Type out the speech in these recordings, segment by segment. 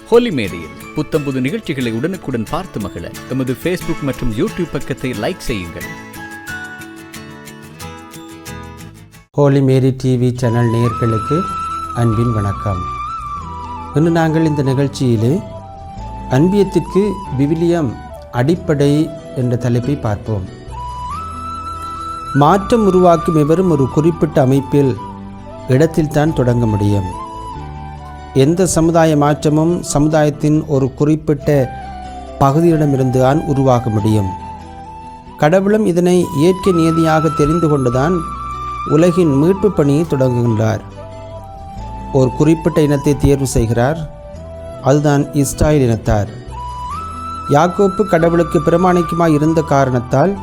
ஹோலி மேடையில் புத்தம்புது நிகழ்ச்சிகளை உடனுக்குடன் பார்த்து மகிழ எமது ஃபேஸ்புக் மற்றும் யூடியூப் பக்கத்தை லைக் செய்யுங்கள். ஹோலி மேரி டிவி சேனல் நேயர்களுக்கு அன்பின் வணக்கம். இன்று நாங்கள் இந்த நிகழ்ச்சியிலே அன்பியத்திற்கு விவிலியம் அடிப்படை என்ற தலைப்பை பார்ப்போம். மாற்றம் உருவாக்கும் எவரும் ஒரு குறிப்பிட்ட அமைப்பில் இடத்தில்தான் தொடங்க முடியும். எந்த சமுதாய மாற்றமும் சமுதாயத்தின் ஒரு குறிப்பிட்ட பகுதியிடமிருந்து தான் உருவாக்க முடியும். கடவுளும் இதனை இயற்கை நியதியாக தெரிந்து கொண்டுதான் உலகின் மீட்பு பணியை தொடங்குகின்றார். ஒரு குறிப்பிட்ட இனத்தை தேர்வு செய்கிறார். அதுதான் இஸ்ராயல் இனத்தார். யாக்கோப்பு கடவுளுக்கு பிரமாணிக்கமாய் இருந்த காரணத்தால்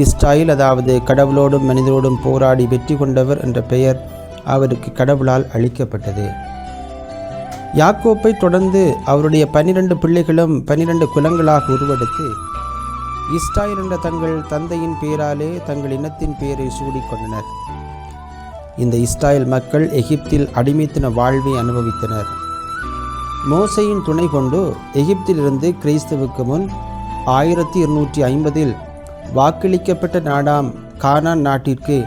இஸ்ராயல், அதாவது கடவுளோடும் மனிதரோடும் போராடி வெற்றி கொண்டவர் என்ற பெயர் அவருக்கு கடவுளால் அளிக்கப்பட்டது. யாக்கோப்பை தொடர்ந்து அவருடைய 12 பிள்ளைகளும் 12 குலங்களாக உருவெடுத்து இஸ்ராயல் என்ற தங்கள் தந்தையின் பெயராலே தங்கள் இனத்தின் பெயரை சூடிக்கொண்டனர். இந்த இஸ்ராயல் மக்கள் எகிப்தில் அடிமைத்தன வாழ்வை அனுபவித்தனர். மோசையின் துணை கொண்டு எகிப்திலிருந்து கிறிஸ்துவுக்கு முன் 1250 வாக்களிக்கப்பட்ட நாடாம் கானான் நாட்டிற்கு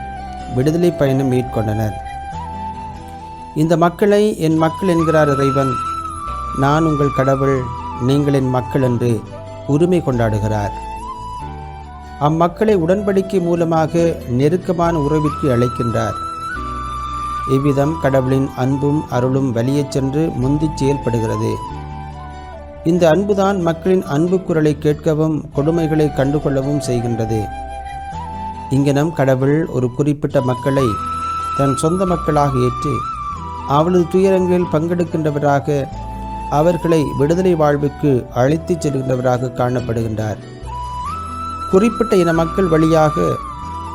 விடுதலை பயணம் மேற்கொண்டனர். இந்த மக்களை என் மக்கள் என்கிறார் இறைவன். நான் உங்கள் கடவுள், நீங்கள் என் மக்கள் என்று உரிமை கொண்டாடுகிறார். அம்மக்களை உடன்படிக்கை மூலமாக நெருக்கமான உறவிற்கு அழைக்கின்றார். இவ்விதம் கடவுளின் அன்பும் அருளும் வெளியே சென்று முந்திச் செயல்படுகிறது. இந்த அன்புதான் மக்களின் அன்பு குரலை கேட்கவும் கொடுமைகளை கண்டுகொள்ளவும் செய்கின்றது. இங்கனம் கடவுள் ஒரு குறிப்பிட்ட மக்களை தன் சொந்த மக்களாக ஏற்று அவளது துயரங்களில் பங்கெடுக்கின்றவராக, அவர்களை விடுதலை வாழ்வுக்கு அழைத்துச் செல்கின்றவராக காணப்படுகின்றார். குறிப்பிட்ட இன மக்கள் வழியாக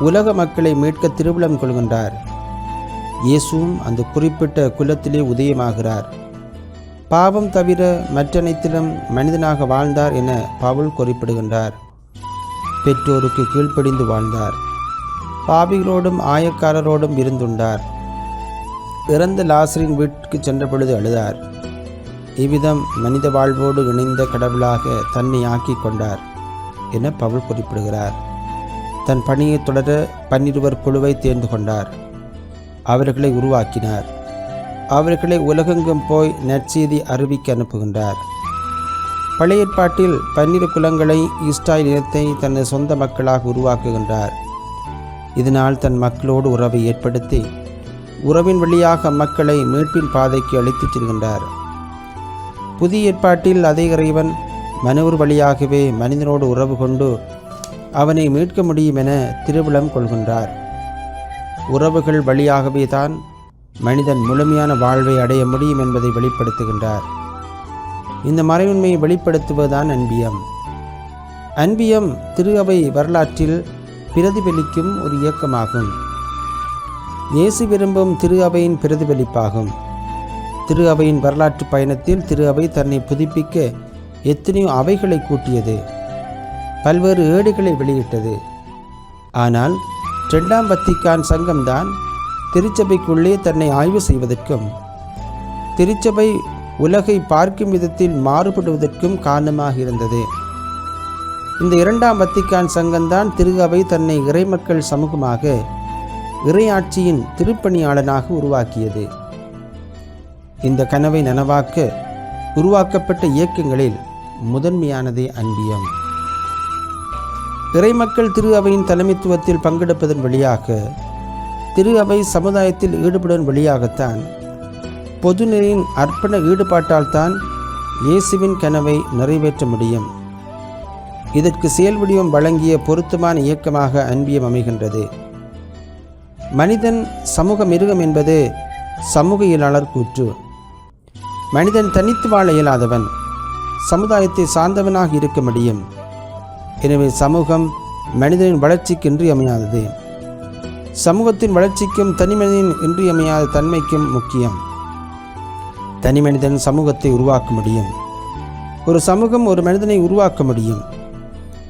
உலக மக்களை மீட்க திருவுளம் கொள்கின்றார். இயேசுவும் அந்த குறிப்பிட்ட குலத்திலே உதயமாகிறார். பாவம் தவிர மற்றனைத்திலும் மனிதனாக வாழ்ந்தார் என பவுல் குறிப்பிடுகின்றார். பெற்றோருக்கு கீழ்ப்படிந்து வாழ்ந்தார். பாவிகளோடும் ஆயக்காரரோடும் இருந்துண்டார். இறந்த லாசரின் வீட்டுக்கு சென்ற பொழுது அழுதார். இவ்விதம் மனித வாழ்வோடு இணைந்த கடவுளாக தன்னை ஆக்கி கொண்டார் என பவுல் குறிப்பிடுகிறார். தன் பணியை தொடர 12 குழுவை தேர்ந்து கொண்டார். அவர்களை உருவாக்கினார். அவர்களை உலகெங்கும் போய் நற்செய்தி அறிவிக்க அனுப்புகின்றார். பழைய ஏற்பாட்டில் 12 குலங்களை இஸ்ராயல் இனத்தை தனது சொந்த மக்களாக உருவாக்குகின்றார். இதனால் தன் மக்களோடு உறவை ஏற்படுத்தி உறவின் வழியாக மக்களை மீட்பின் பாதைக்கு அழைத்துச் செல்கின்றார். புதிய ஏற்பாட்டில் அதே இறைவன் மனுவர் வழியாகவே மனிதனோடு உறவு கொண்டு அவனை மீட்க முடியும் என திருவுளம் கொள்கின்றார். உறவுகள் வழியாகவே தான் மனிதன் முழுமையான வாழ்வை அடைய முடியும் என்பதை வெளிப்படுத்துகின்றார். இந்த மறைவுண்மையை வெளிப்படுத்துவதுதான் அன்பியம். அன்பியம் திரு அவை வரலாற்றில் பிரதிபலிக்கும் ஒரு இயக்கமாகும். இயேசு விரும்பும் திரு அவையின் பிரதிபலிப்பாகும். திரு அவையின் வரலாற்று பயணத்தில் திரு அவை தன்னை புதுப்பிக்க எத்தனையோ அவைகளை கூட்டியது, பல்வேறு ஏடுகளை வெளியிட்டது. ஆனால் 2ஆம் வத்திக்கான் சங்கம்தான் திருச்சபைக்குள்ளே தன்னை ஆய்வு செய்வதற்கும் திருச்சபை உலகை பார்க்கும் விதத்தில் மாறுபடுவதற்கும் காரணமாக இருந்தது. இந்த 2ஆம் வத்திக்கான் சங்கம்தான் திரு அவை தன்னை இறைமக்கள் சமூகமாக இறையாட்சியின் திருப்பணியாளனாக உருவாக்கியது. இந்த கனவை நனவாக்க உருவாக்கப்பட்ட இயக்கங்களில் முதன்மையானதே அன்பியம். இறைமக்கள் திரு அவையின் தலைமைத்துவத்தில் பங்கெடுப்பதன் வழியாக, திரு அவை சமுதாயத்தில் ஈடுபடுவதன் வழியாகத்தான், பொதுநெறியின் அர்ப்பண ஈடுபாட்டால் தான் இயேசுவின் கனவை நிறைவேற்ற முடியும். இதற்கு செயல் வடிவம் வழங்கிய பொருத்தமான இயக்கமாக அன்பியம் அமைகின்றது. மனிதன் சமூக மிருகம் என்பது சமூகியலாளர் கூற்று. மனிதன் தனித்து வாழ இயலாதவன், சமுதாயத்தை சார்ந்தவனாக இருக்க முடியும். எனவே சமூகம் மனிதனின் வளர்ச்சிக்கு இன்றியமையாதது. சமூகத்தின் வளர்ச்சிக்கும் தனிமனிதனின் இன்றியமையாத தன்மைக்கும் முக்கியம். தனி மனிதன் சமூகத்தை உருவாக்க முடியும். ஒரு சமூகம் ஒரு மனிதனை உருவாக்க முடியும்.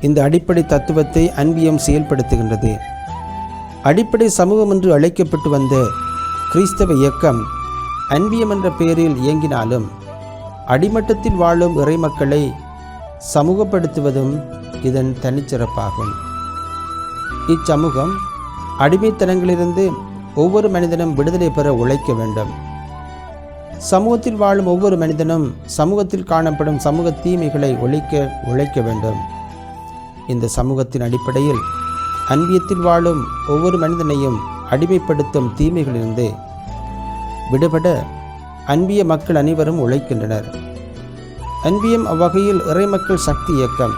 இந்த அடிப்படை தத்துவத்தை அன்பியம் செயல்படுத்துகின்றது. அடிப்படை சமூகம் என்று அழைக்கப்பட்டு வந்த கிறிஸ்தவ இயக்கம் அன்பியம் என்ற பெயரில் இயங்கினாலும் அடிமட்டத்தில் வாழும் இறைமக்களை சமூகப்படுத்துவதும் இதன் தனிச்சிறப்பாகும். இச்சமூகம் அடிமைத்தனங்களிலிருந்து ஒவ்வொரு மனிதனும் விடுதலை பெற உழைக்க வேண்டும். சமூகத்தில் வாழும் ஒவ்வொரு மனிதனும் சமூகத்தில் காணப்படும் சமூக தீமைகளை உழைக்க வேண்டும். இந்த சமூகத்தின் அடிப்படையில் அன்பியத்தில் வாழும் ஒவ்வொரு மனிதனையும் அடிமைப்படுத்தும் தீமைகளிலிருந்து விடுபட அன்பிய மக்கள் அனைவரும் உழைக்கின்றனர். அன்பியம் அவ்வகையில் இறைமக்கள் சக்தி இயக்கம்.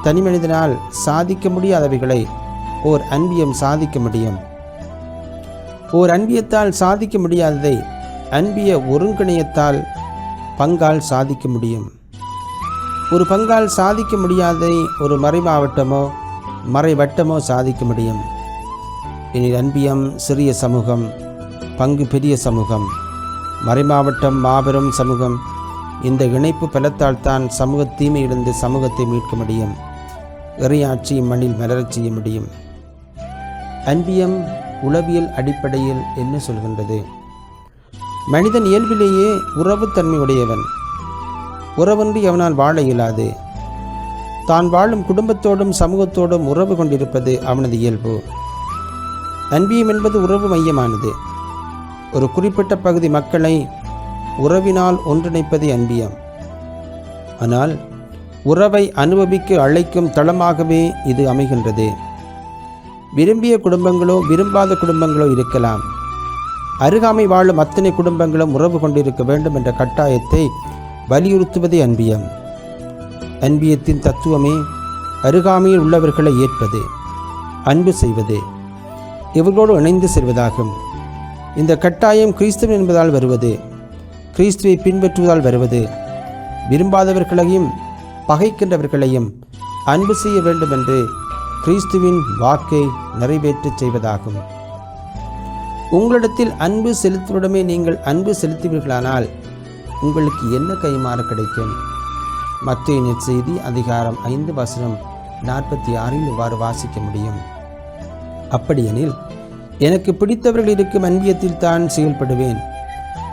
தனி மனிதனால் சாதிக்க முடியாதவைகளை ஓர் அன்பியம் சாதிக்க முடியும். ஓர் அன்பியத்தால் சாதிக்க முடியாததை அன்பிய ஒருங்கிணையத்தால் பங்கால் சாதிக்க முடியும். ஒரு பங்கால் சாதிக்க முடியாததை ஒரு மறைமாவட்டமோ மறைவட்டமோ சாதிக்க முடியும். எனில் அன்பியம் சிறிய சமூகம், பங்கு பெரிய சமூகம், மறைமாவட்டம் மாபெரும் சமூகம். இந்த இணைப்பு பலத்தால் தான் சமூக தீமையிலிருந்து சமூகத்தை மீட்க முடியும். இறையாட்சி மண்ணில் மலரச் செய்ய முடியும். அன்பியம் உளவியல் அடிப்படையில் என்ன சொல்கின்றது? மனிதன் இயல்பிலேயே உறவுத்தன்மை உடையவன். உறவின்றி அவனால் வாழ இயலாது. தான் வாழும் குடும்பத்தோடும் சமூகத்தோடும் உறவு கொண்டிருப்பது அவனது இயல்பு. அன்பியம் என்பது உறவு மையமானது. ஒரு குறிப்பிட்ட பகுதி மக்களை உறவினால் ஒன்றிணைப்பதே அன்பியம். ஆனால் உறவை அனுபவிக்க அழைக்கும் தளமாகவே இது அமைகின்றது. விரும்பிய குடும்பங்களோ விரும்பாத குடும்பங்களோ இருக்கலாம். அருகாமை வாழும் அத்தனை குடும்பங்களும் உறவு கொண்டிருக்க வேண்டும் என்ற கட்டாயத்தை வலியுறுத்துவதே அன்பியம். அன்பியத்தின் தத்துவமே அருகாமையில் உள்ளவர்களை ஏற்பது, அன்பு செய்வது, இவர்களோடு இணைந்து செல்வதாகும். இந்த கட்டாயம் கிறிஸ்துவன் என்பதால் வருவது, கிறிஸ்துவை பின்பற்றுவதால் வருவது, விரும்பாதவர்களையும் பகைக்கின்றவர்களையும் அன்பு செய்ய வேண்டும் என்று கிறிஸ்துவின் வாக்கை நிறைவேற்றச் செய்வதாகும். உங்களிடத்தில் அன்பு செலுத்துவதுமே நீங்கள் அன்பு செலுத்துவீர்களானால் உங்களுக்கு என்ன கைமாறு கிடைக்கும்? மத்தேயு நற்செய்தி அதிகாரம் 5:46 இவ்வாறு வாசிக்க முடியும். அப்படியெனில் எனக்கு பிடித்தவர்கள் இருக்கும் அன்பியத்தில் தான் செயல்படுவேன்.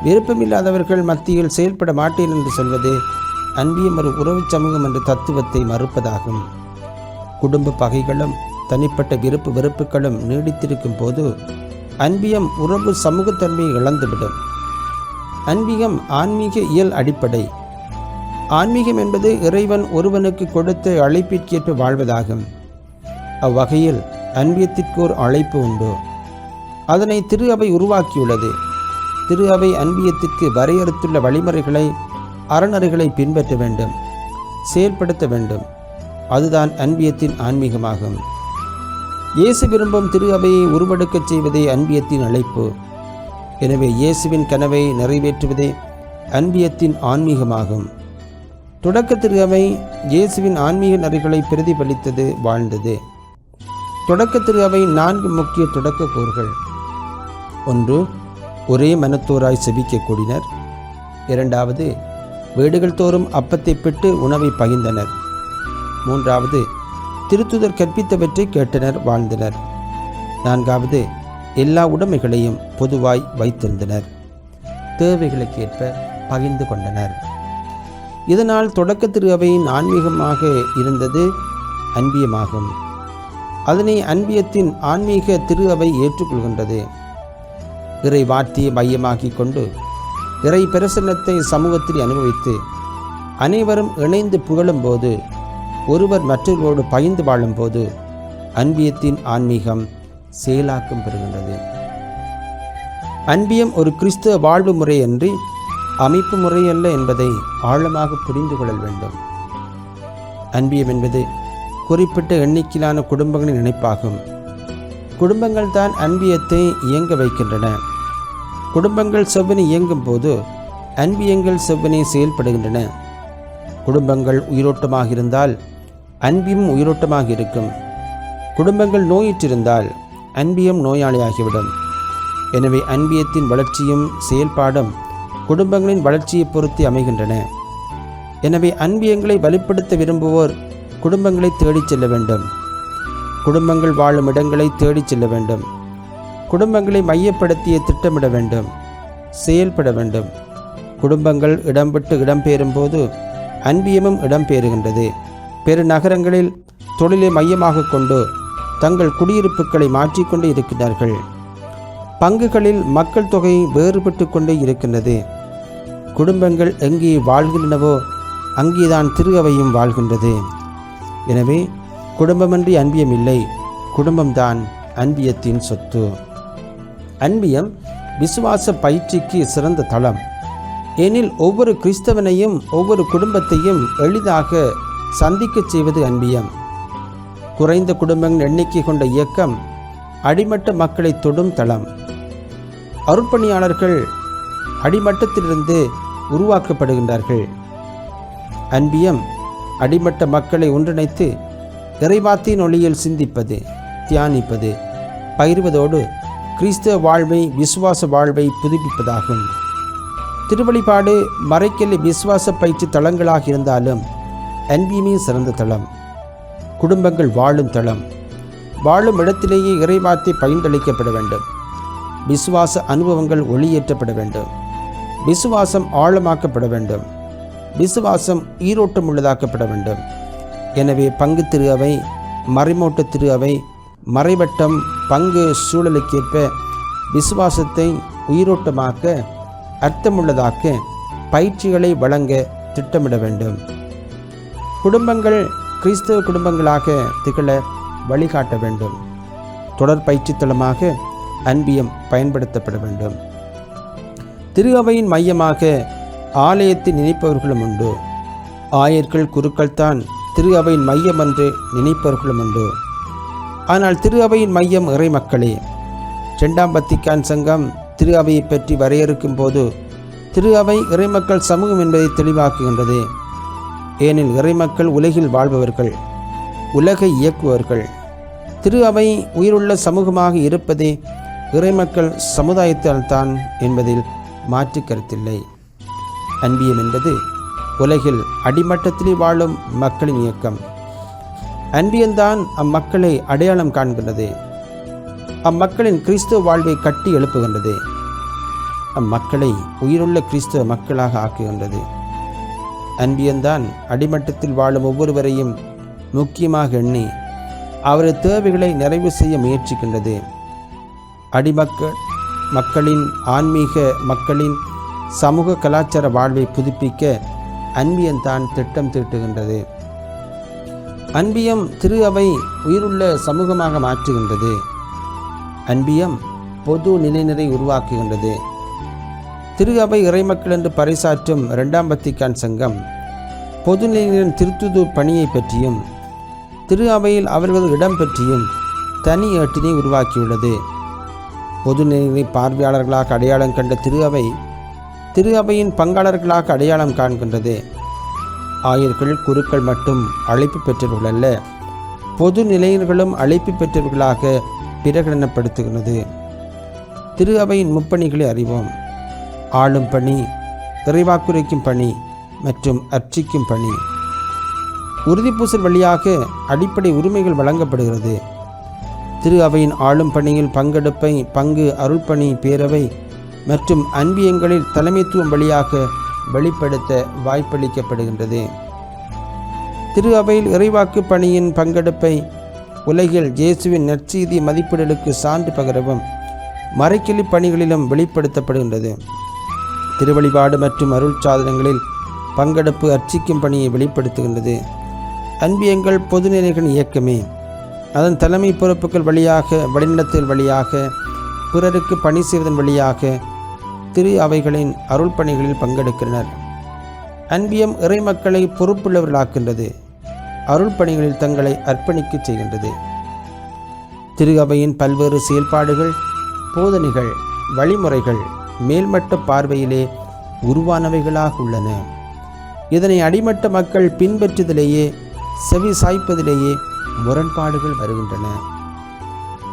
விருப்பமில்லாதவர்கள் மத்தியில் செயல்பட மாட்டேன் என்று சொல்வது அன்பியம் ஒரு உறவு சமூகம் என்ற தத்துவத்தை மறுப்பதாகும். குடும்ப பகைகளும் தனிப்பட்ட விருப்பு வெறுப்புகளும் நீடித்திருக்கும் போது அன்பியம் உறவு சமூகத்தன்மையை இழந்துவிடும். அன்பியம் ஆன்மீக இயல் அடிப்படை. ஆன்மீகம் என்பது இறைவன் ஒருவனுக்கு கொடுத்த அழைப்பிற்கேற்ப வாழ்வதாகும். அவ்வகையில் அன்பியத்திற்கு ஒரு அழைப்பு உண்டு. அதனை திரு அவை உருவாக்கியுள்ளது. திரு அவை அன்பியத்திற்கு வரையறுத்துள்ள வழிமுறைகளை அறநெறிகளை பின்பற்ற வேண்டும், செயல்படுத்த வேண்டும். அதுதான் அன்பியத்தின் ஆன்மீகமாகும். இயேசு விரும்பும் திரு அவையை உருவெடுக்கச் செய்வதே அன்பியத்தின் அழைப்பு. எனவே இயேசுவின் கனவை நிறைவேற்றுவதே அன்பியத்தின் ஆன்மீகமாகும். தொடக்க திரு அவை இயேசுவின் ஆன்மீக நெறிகளை பிரதிபலித்தது, வாழ்ந்தது. தொடக்க திரு அவை 4 முக்கிய தொடக்க கூறுகள். 1. ஒரே மனத்தோராய் செபிக்க கூடினர். 2. வீடுகள் தோறும் அப்பத்தை பெற்று உணவை பகிர்ந்தனர். 3. திருத்துதர் கற்பித்தவற்றை கேட்டனர், வாழ்ந்தனர். 4. எல்லா உடைமைகளையும் பொதுவாய் வைத்திருந்தனர். தேவைகளுக்கேற்ப பகிர்ந்து கொண்டனர். இதனால் தொடக்க திரு அவையின் ஆன்மீகமாக இருந்தது அன்பியமாகும். அதனை அன்பியத்தின் ஆன்மீக திரு அவை ஏற்றுக்கொள்கின்றது. இறை வார்த்தையை மையமாக்கி கொண்டு இறை பிரசன்னத்தை சமூகத்தில் அனுபவித்து அனைவரும் இணைந்து புகழும்போது, ஒருவர் மற்றவர்களோடு பகிர்ந்து வாழும்போது அன்பியத்தின் ஆன்மீகம் செயலாக்கம் பெறுகின்றது. அன்பியம் ஒரு கிறிஸ்தவ வாழ்வு முறையன்றி அமைப்பு முறையல்ல என்பதை ஆழமாக புரிந்து கொள்ள வேண்டும். அன்பியம் என்பது குறிப்பிட்ட எண்ணிக்கையிலான குடும்பங்களின் இணைப்பாகும். குடும்பங்கள் தான் அன்பியத்தை இயங்க வைக்கின்றன. குடும்பங்கள் செவ்வனே இயங்கும் போது அன்பியங்கள் செவ்வனே செயல்படுகின்றன. குடும்பங்கள் உயிரோட்டமாக இருந்தால் அன்பியம் உயிரோட்டமாக இருக்கும். குடும்பங்கள் நோயிற்றிருந்தால் அன்பியம் நோயாளியாகிவிடும். எனவே அன்பியத்தின் வளர்ச்சியும் செயல்பாடும் குடும்பங்களின் வளர்ச்சியை பொறுத்து அமைகின்றன. எனவே அன்பியங்களை வலுப்படுத்த விரும்புவோர் குடும்பங்களை தேடிச் செல்ல வேண்டும். குடும்பங்கள் வாழும் இடங்களை தேடிச் செல்ல வேண்டும். குடும்பங்களை மையப்படுத்திய திட்டமிட வேண்டும், செயல்பட வேண்டும். குடும்பங்கள் இடம்பெற்று இடம்பெறும்போது அன்பியமும் இடம்பெறுகின்றது. பெருநகரங்களில் தொழிலை மையமாக கொண்டு தங்கள் குடியிருப்புகளை மாற்றிக்கொண்டு இருக்கிறார்கள். பங்குகளில் மக்கள் தொகை வேறுபட்டு கொண்டே இருக்கின்றது. குடும்பங்கள் எங்கே வாழ்கின்றனவோ அங்கேதான் திரு அவையும் வாழ்கின்றது. எனவே குடும்பமின்றி அன்பியம் இல்லை, குடும்பம்தான் அன்பியத்தின் சொத்து. அன்பியம் விசுவாச பயிற்சிக்கு சிறந்த தளம். ஏனில் ஒவ்வொரு கிறிஸ்தவனையும் ஒவ்வொரு குடும்பத்தையும் எளிதாக சந்திக்கச் செய்வது அன்பியம். குறைந்த குடும்பங்கள் எண்ணிக்கை கொண்ட இயக்கம் அடிமட்ட மக்களை தொடும் தளம். அருட்பணியாளர்கள் அடிமட்டத்திலிருந்து உருவாக்கப்படுகின்றார்கள். அன்பியம் அடிமட்ட மக்களை ஒன்றிணைத்து இறைவார்த்தையின் ஒளியில் சிந்திப்பது, தியானிப்பது, பகிர்வதோடு கிறிஸ்தவ வாழ்வை, விசுவாச வாழ்வை புதுப்பிப்பதாகும். திருவழிபாடு, மறைக்கல்வி விசுவாச பயிற்சி தளங்களாக இருந்தாலும் அன்பியமே சிறந்த தளம். குடும்பங்கள் வாழும் தளம். வாழும் இடத்திலேயே இறைவார்த்தை பகிர்ந்தளிக்கப்பட வேண்டும். விசுவாச அனுபவங்கள் ஒளியேற்றப்பட வேண்டும். விசுவாசம் ஆழமாக்கப்பட வேண்டும். விசுவாசம் ஈரோட்டம் உள்ளதாக்கப்பட வேண்டும். எனவே பங்கு திரு அவை, மறைமோட்ட திரு அவை, மறைவட்டம் பங்கு சூழலுக்கேற்ப விசுவாசத்தை உயிரோட்டமாக்க, அர்த்தமுள்ளதாக்க பயிற்சிகளை வழங்க திட்டமிட வேண்டும். குடும்பங்கள் கிறிஸ்தவ குடும்பங்களாக திகழ வழிகாட்ட வேண்டும். தொடர் பயிற்சி தளமாக அன்பியம் பயன்படுத்தப்பட வேண்டும். திரு அவையின் மையமாக ஆலயத்தை நினைப்பவர்களும் உண்டு. ஆயர்கள், குருக்கள் தான் திரு அவையின் மையம் என்று நினைப்பவர்களும் உண்டு. ஆனால் திரு அவையின் மையம் இறை மக்களே. 2ஆம் வத்திக்கான் சங்கம் திரு அவையை பற்றி வரையறுக்கும் போது திரு அவை இறைமக்கள் சமூகம் என்பதை தெளிவாக்குகின்றது. ஏனில் இறைமக்கள் உலகில் வாழ்பவர்கள், உலகை இயக்குபவர்கள். திரு அவை உயிருள்ள சமூகமாக இருப்பதே இறைமக்கள் சமுதாயத்தால் தான் என்பதில் மாற்று கருத்தில்லை. அன்பியம் என்பது உலகில் அடிமட்டத்திலே வாழும் மக்களின் இயக்கம். அன்பியம்தான் அம்மக்களை அடையாளம் காண்கின்றது. அம்மக்களின் கிறிஸ்துவ வாழ்வை கட்டி எழுப்புகின்றது. அம்மக்களை உயிருள்ள கிறிஸ்துவ மக்களாக ஆக்குகின்றது. அன்பியம்தான் அடிமட்டத்தில் வாழும் ஒவ்வொருவரையும் முக்கியமாக எண்ணி அவரது தேவைகளை நிறைவு செய்ய முயற்சிக்கின்றது. மக்களின் ஆன்மீக, மக்களின் சமூக கலாச்சார வாழ்வை புதுப்பிக்க அன்பியம்தான் திட்டம் தீட்டுகின்றது. அன்பியம் திரு அவை உயிருள்ள சமூகமாக மாற்றுகின்றது. அன்பியம் பொது நிலைநிறை உருவாக்குகின்றது. திரு அவை இறைமக்கள் என்று பறைசாற்றும் 2ஆம் வத்திக்கான் சங்கம் பொது நிலையின் திருத்துது பணியை பற்றியும் திரு அவையில் அவர்களது இடம் பற்றியும் தனி ஏட்டினை உருவாக்கியுள்ளது. பொது நிலையை பார்வையாளர்களாக அடையாளம் கண்ட திரு அவையின் பங்காளர்களாக அடையாளம் காண்கின்றது. ஆயர்கள், குருக்கள் மட்டும் அழைப்பு பெற்றவர்கள் அல்ல, பொது நிலையர்களும் அழைப்பு பெற்றவர்களாக பிரகடனப்படுத்துகிறது. திரு அவையின் முப்பணிகளை அறிவோம். ஆளும் பணி, இறைவாக்குரைக்கும் பணி மற்றும் அர்ச்சிக்கும் பணி. உறுதிப்பூசல் வழியாக அடிப்படை உரிமைகள் வழங்கப்படுகிறது. திரு அவையின் ஆளும் பணியில் பங்கெடுப்பை, பங்கு, அருள்பணி, பேரவை மற்றும் அன்பியங்களில் தலைமைத்துவம் வழியாக வெளிப்படுத்த வாய்ப்பளிக்கப்படுகின்றது. திரு அவையில் இறைவாக்கு பணியின் பங்கெடுப்பை உலகில் இயேசுவின் நற்செய்தி மதிப்பீடுகளுக்கு சான்று பகரவும் மறைக்கல்வி பணிகளிலும் வெளிப்படுத்தப்படுகின்றது. திருவழிபாடு மற்றும் அருள் சாதனங்களில் பங்கெடுப்பு அர்ச்சிக்கும் பணியை வெளிப்படுத்துகின்றது. அன்பியங்கள் பொதுநிலைகளின் இயக்கமே. அதன் தலைமை பொறுப்புகள் வழியாக, வழிநடத்தல் வழியாக, பிறருக்கு பணி செய்வதன் வழியாக திரு அவைகளின் அருள் பணிகளில் பங்கெடுக்கின்றனர். அன்பியம் இறைமக்களை பொறுப்புள்ளவர்களாக்கின்றது. அருள் பணிகளில் தங்களை அர்ப்பணிக்க செய்கின்றது. திரு அவையின் பல்வேறு செயல்பாடுகள், போதனைகள், வழிமுறைகள் மேல்மட்ட பார்வையிலே உருவானவைகளாக உள்ளன. இதனை அடிமட்ட மக்கள் பின்பற்றுவதிலேயே, செவி சாய்ப்பதிலேயே முரண்பாடுகள் வருகின்றன.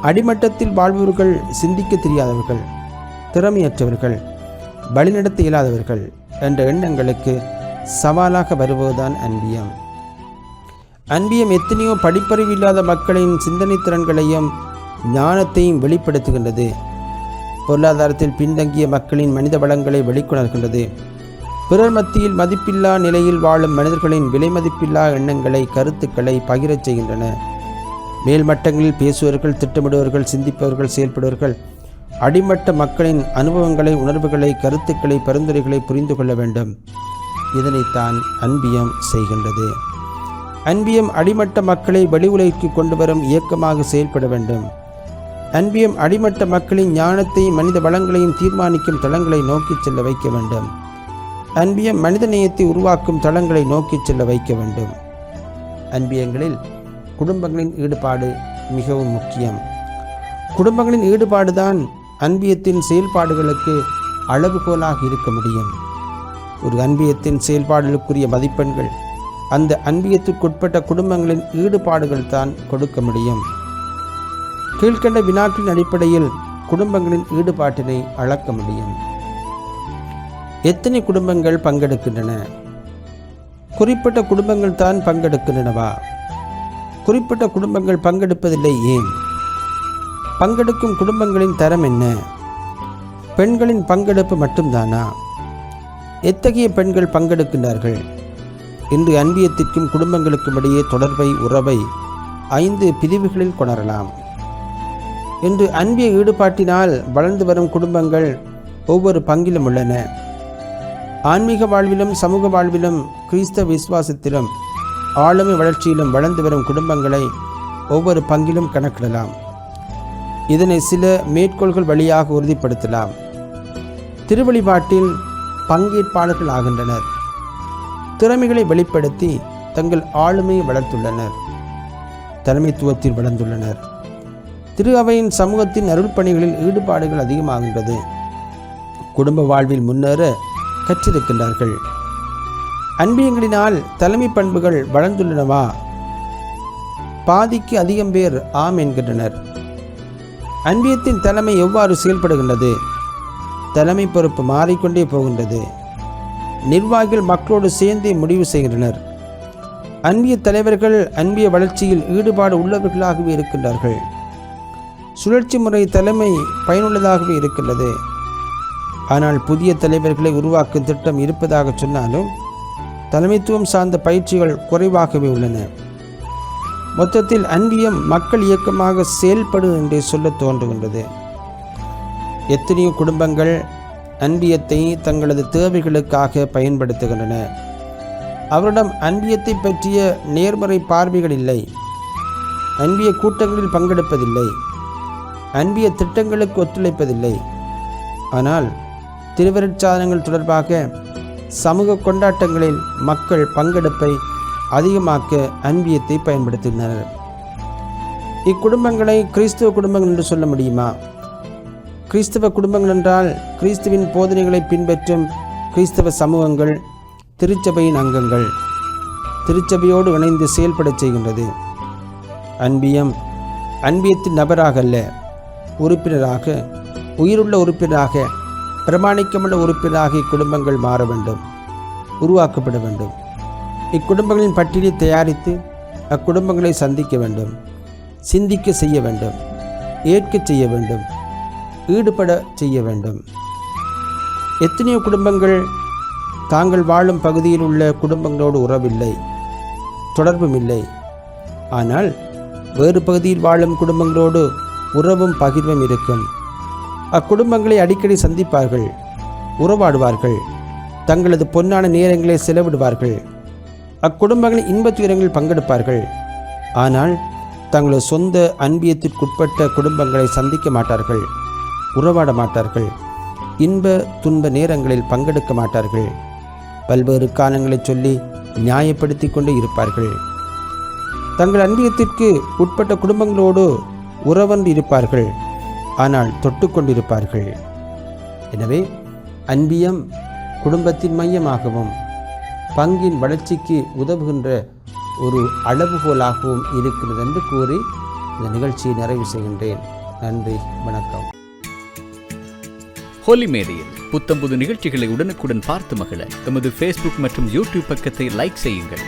அடிமட்டத்தில் வாழ்பவர்கள் சிந்திக்க தெரியாதவர்கள், திறமையற்றவர்கள், வழிநடத்த இயலாதவர்கள் என்ற எண்ணங்களுக்கு சவாலாக வருவதுதான் அன்பியம். அன்பியம் எத்தனையோ படிப்பறிவு இல்லாத மக்களின் சிந்தனை திறன்களையும் ஞானத்தையும் வெளிப்படுத்துகின்றது. பொருளாதாரத்தில் பின்தங்கிய மக்களின் மனித வளங்களை வெளிக்கொணர்கின்றது. பிறர் மத்தியில் மதிப்பில்லா நிலையில் வாழும் மனிதர்களின் விலைமதிப்பில்லா எண்ணங்களை, கருத்துக்களை பகிரச் செய்கின்றன. மேல்மட்டங்களில் பேசுபவர்கள், திட்டமிடுபவர்கள், சிந்திப்பவர்கள், செயல்படுபவர்கள் அடிமட்ட மக்களின் அனுபவங்களை, உணர்வுகளை, கருத்துக்களை, பரிந்துரைகளை புரிந்து கொள்ள வேண்டும். இதனைத்தான் அன்பியம் செய்கின்றது. அன்பியம் அடிமட்ட மக்களை வெளி உலகிற்கு கொண்டு வரும் இயக்கமாக செயல்பட வேண்டும். அன்பியம் அடிமட்ட மக்களின் ஞானத்தையும் மனித வளங்களையும் தீர்மானிக்கும் தளங்களை நோக்கிச் செல்ல வைக்க வேண்டும். அன்பியம் மனித நேயத்தை உருவாக்கும் தளங்களை நோக்கிச் செல்ல வைக்க வேண்டும். அன்பியங்களில் குடும்பங்களின் ஈடுபாடு மிகவும் முக்கியம். குடும்பங்களின் ஈடுபாடுதான் அன்பியத்தின் செயல்பாடுகளுக்கு அளவுகோலாக இருக்க முடியும். ஒரு அன்பியத்தின் செயல்பாடுகளுக்குரிய மதிப்பெண்கள் அந்த அன்பியத்திற்குட்பட்ட குடும்பங்களின் ஈடுபாடுகள் தான் கொடுக்க முடியும். கீழ்கண்ட வினாக்களின் அடிப்படையில் குடும்பங்களின் ஈடுபாட்டினை அளக்க முடியும். எத்தனை குடும்பங்கள் பங்கெடுக்கின்றன? குறிப்பிட்ட குடும்பங்கள் தான் பங்கெடுக்கின்றனவா? குறிப்பிட்ட குடும்பங்கள் பங்கெடுப்பதில்லை, ஏன்? பங்கெடுக்கும் குடும்பங்களின் தரம் என்ன? பெண்களின் பங்கெடுப்பு மட்டும்தானா? எத்தகைய பெண்கள் பங்கெடுக்கின்றார்கள்? இன்று அன்பியத்திற்கும் குடும்பங்களுக்கும் இடையே தொடர்பை, உறவை 5 பிரிவுகளில் கொணரலாம். இன்று அன்பிய ஈடுபாட்டினால் வளர்ந்து வரும் குடும்பங்கள் ஒவ்வொரு பங்கிலும் உள்ளன. ஆன்மீக வாழ்விலும், சமூக வாழ்விலும், கிறிஸ்தவ விசுவாசத்திலும், ஆளுமை வளர்ச்சியிலும் வளர்ந்து வரும் குடும்பங்களை ஒவ்வொரு பங்கிலும் கணக்கிடலாம். இதனை சில மேற்கோள்கள் வழியாக உறுதிப்படுத்தலாம். திருவழிபாட்டில் பங்கேற்பாளர்கள் ஆகின்றனர். திறமைகளை வெளிப்படுத்தி தங்கள் ஆளுமையை வளர்த்துள்ளனர். தலைமைத்துவத்தில் வளர்ந்துள்ளனர். திரு அவையின் சமூகத்தின் அருள் பணிகளில் ஈடுபாடுகள் அதிகமாகின்றது. குடும்ப வாழ்வில் முன்னேற கற்றிருக்கின்றார்கள். அன்பியங்களினால் தலைமை பண்புகள் வளர்ந்துள்ளனவா? பாதிக்கு அதிகம் பேர் ஆம் என்கின்றனர். அன்பியத்தின் தலைமை எவ்வாறு செயல்படுகின்றது? தலைமை பொறுப்பு மாறிக்கொண்டே போகின்றது. நிர்வாகிகள் மக்களோடு சேர்ந்தே முடிவு செய்கின்றனர். அன்பிய தலைவர்கள் அன்பிய வளர்ச்சியில் ஈடுபாடு உள்ளவர்களாகவே இருக்கின்றார்கள். சுழற்சி முறை தலைமை பயனுள்ளதாகவே இருக்கின்றது. ஆனால் புதிய தலைவர்களை உருவாக்கும் திட்டம் இருப்பதாக சொன்னாலும் தலைமைத்துவம் சார்ந்த பயிற்சிகள் குறைவாகவே உள்ளன. மொத்தத்தில் அன்பியம் மக்கள் இயக்கமாக செயல்படும் என்றே சொல்ல தோன்றுகின்றது. எத்தனையோ குடும்பங்கள் அன்பியத்தை தங்களது தேவைகளுக்காக பயன்படுத்துகின்றன. அவரிடம் அன்பியத்தை பற்றிய நேர்மறை பார்வைகள் இல்லை. அன்பிய கூட்டங்களில் பங்கெடுப்பதில்லை. அன்பிய திட்டங்களுக்கு ஒத்துழைப்பதில்லை. ஆனால் திருவருட்சாதனங்கள் தொடர்பாக சமூக கொண்டாட்டங்களில் மக்கள் பங்கெடுப்பை அதிகமாக்க அன்பியத்தை பயன்படுத்தினர். இக்குடும்பங்களை கிறிஸ்தவ குடும்பங்கள் என்று சொல்ல முடியுமா? கிறிஸ்தவ குடும்பங்கள் என்றால் கிறிஸ்துவின் போதனைகளை பின்பற்றும் கிறிஸ்தவ சமூகங்கள், திருச்சபையின் அங்கங்கள், திருச்சபையோடு இணைந்து செயல்படச் செய்கின்றது. அன்பியம் அன்பியத்தின் நபராக அல்ல, உறுப்பினராக, உயிருள்ள உறுப்பினராக, பிரமாணிக்கமுள்ள உறுப்பினராக இக்குடும்பங்கள் மாற வேண்டும், உருவாக்கப்பட வேண்டும். இக்குடும்பங்களின் பட்டியலை தயாரித்து அக்குடும்பங்களை சந்திக்க வேண்டும், சிந்திக்க செய்ய வேண்டும், ஏற்க செய்ய வேண்டும், ஈடுபட செய்ய வேண்டும். எத்தனையோ குடும்பங்கள் தாங்கள் வாழும் பகுதியில் உள்ள குடும்பங்களோடு உறவில்லை, தொடர்பும் இல்லை. ஆனால் வேறு பகுதியில் வாழும் குடும்பங்களோடு உறவும் பகிர்வும் இருக்கும். அக்குடும்பங்களை அடிக்கடி சந்திப்பார்கள், உறவாடுவார்கள், தங்களது பொன்னான நேரங்களை செலவிடுவார்கள். அக்குடும்பங்களின் இன்பத் துயரங்களில் பங்கெடுப்பார்கள். ஆனால் தங்களது சொந்த அன்பியத்திற்குட்பட்ட குடும்பங்களை சந்திக்க மாட்டார்கள், உறவாட மாட்டார்கள், இன்ப துன்ப நேரங்களில் பங்கெடுக்க மாட்டார்கள். பல்வேறு காரணங்களை சொல்லி நியாயப்படுத்தி கொண்டே இருப்பார்கள். தங்கள் அன்பியத்திற்கு உட்பட்ட குடும்பங்களோடு உறவன்று இருப்பார்கள், ஆனால் தொட்டுக்கொண்டிருப்பார்கள். எனவே அன்பியம் குடும்பத்தின் மையமாகவும் பங்கின் வளர்ச்சிக்கு உதவுகின்ற ஒரு அளவுகோலாகவும் இருக்கிறது என்று கூறி இந்த நிகழ்ச்சியை நிறைவு செய்கின்றேன். நன்றி, வணக்கம். ஹோலி மேடையில் புத்தம்புது நிகழ்ச்சிகளை உடனுக்குடன் பார்த்து மகிழ எமது ஃபேஸ்புக் மற்றும் யூடியூப் பக்கத்தை லைக் செய்யுங்கள்.